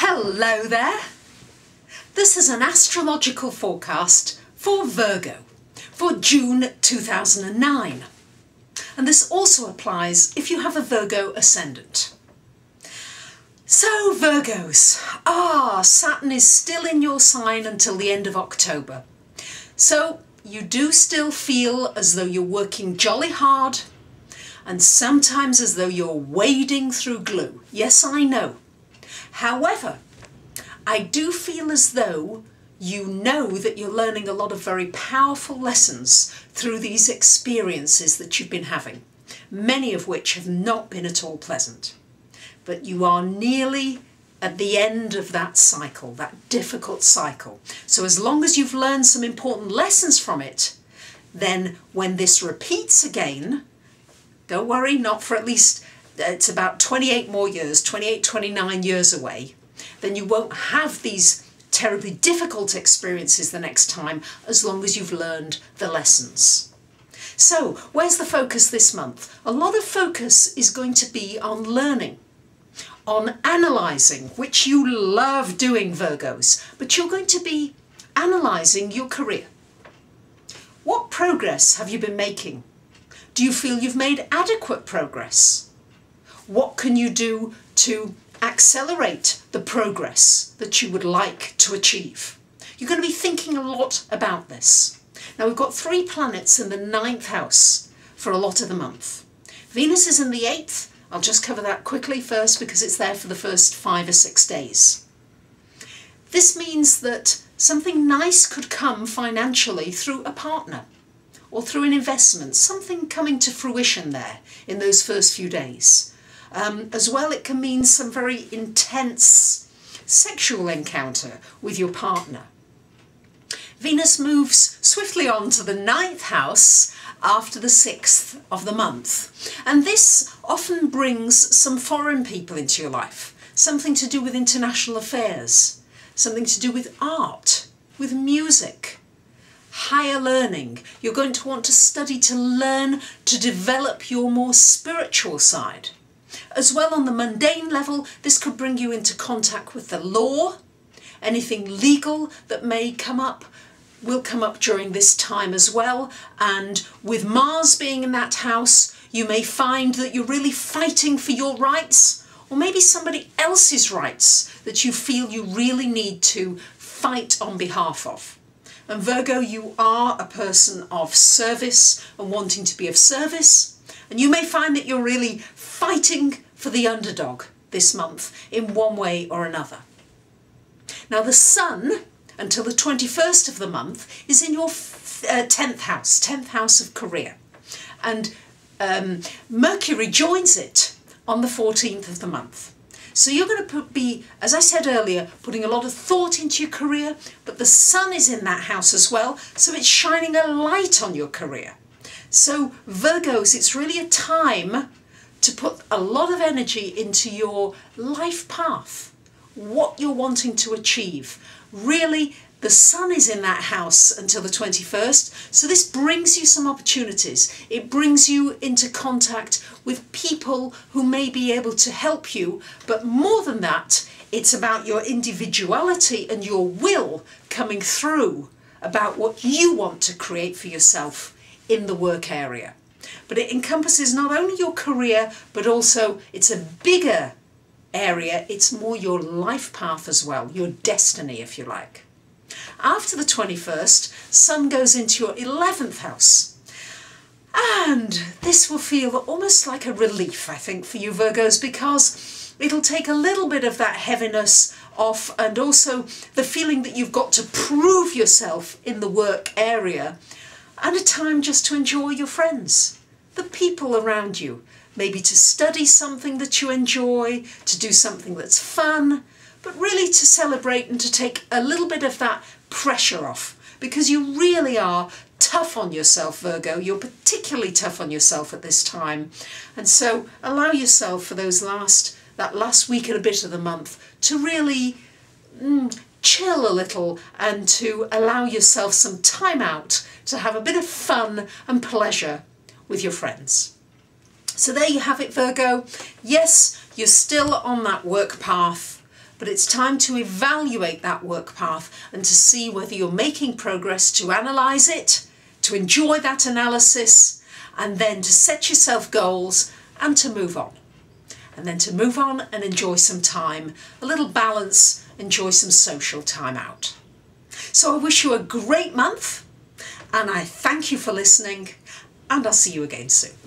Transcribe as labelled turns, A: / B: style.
A: Hello there! This is an astrological forecast for Virgo for June 2009. And this also applies if you have a Virgo ascendant. So Virgos, Saturn is still in your sign until the end of October. So you do still feel as though you're working jolly hard and sometimes as though you're wading through glue. Yes, I know. However, I do feel as though you know that you're learning a lot of very powerful lessons through these experiences that you've been having, many of which have not been at all pleasant. But you are nearly at the end of that cycle, that difficult cycle. So as long as you've learned some important lessons from it, then when this repeats again, don't worry, not for at least, it's about 28 more years, 28, 29 years away, then you won't have these terribly difficult experiences the next time, as long as you've learned the lessons. So, where's the focus this month? A lot of focus is going to be on learning, on analysing, which you love doing, Virgos, but you're going to be analysing your career. What progress have you been making? Do you feel you've made adequate progress? What can you do to accelerate the progress that you would like to achieve? You're going to be thinking a lot about this. Now we've got 3 planets in the 9th house for a lot of the month. Venus is in the 8th. I'll just cover that quickly first because it's there for the first 5 or 6 days. This means that something nice could come financially through a partner or through an investment, something coming to fruition there in those first few days. As well, it can mean some very intense sexual encounter with your partner. Venus moves swiftly on to the 9th house after the 6th of the month. And this often brings some foreign people into your life, something to do with international affairs, something to do with art, with music, higher learning. You're going to want to study to learn to develop your more spiritual side. As well, on the mundane level, this could bring you into contact with the law. Anything legal that may come up will come up during this time as well. And with Mars being in that house, you may find that you're really fighting for your rights, or maybe somebody else's rights that you feel you really need to fight on behalf of. And Virgo, you are a person of service and wanting to be of service. And you may find that you're really fighting for the underdog this month in one way or another. Now the Sun, until the 21st of the month, is in your 10th house of career. And Mercury joins it on the 14th of the month. So you're going to be, as I said earlier, putting a lot of thought into your career, but the Sun is in that house as well, so it's shining a light on your career. So Virgos, it's really a time to put a lot of energy into your life path, what you're wanting to achieve. Really, the Sun is in that house until the 21st, so this brings you some opportunities. It brings you into contact with people who may be able to help you, but more than that, it's about your individuality and your will coming through about what you want to create for yourself in the work area. But it encompasses not only your career, but also it's a bigger area. It's more your life path as well, your destiny, if you like. After the 21st, Sun goes into your 11th house. And this will feel almost like a relief, I think, for you Virgos, because it'll take a little bit of that heaviness off, and also the feeling that you've got to prove yourself in the work area, and a time just to enjoy your friends, the people around you, maybe to study something that you enjoy, to do something that's fun, but really to celebrate and to take a little bit of that pressure off, because you really are tough on yourself, Virgo. You're particularly tough on yourself at this time. And so allow yourself for that last week and a bit of the month to really chill a little and to allow yourself some time out to have a bit of fun and pleasure with your friends. So there you have it, Virgo. Yes, you're still on that work path, but it's time to evaluate that work path and to see whether you're making progress, to analyse it, to enjoy that analysis, and then to set yourself goals and to move on. And then to move on and enjoy some time, a little balance, enjoy some social time out. So I wish you a great month, and I thank you for listening, and I'll see you again soon.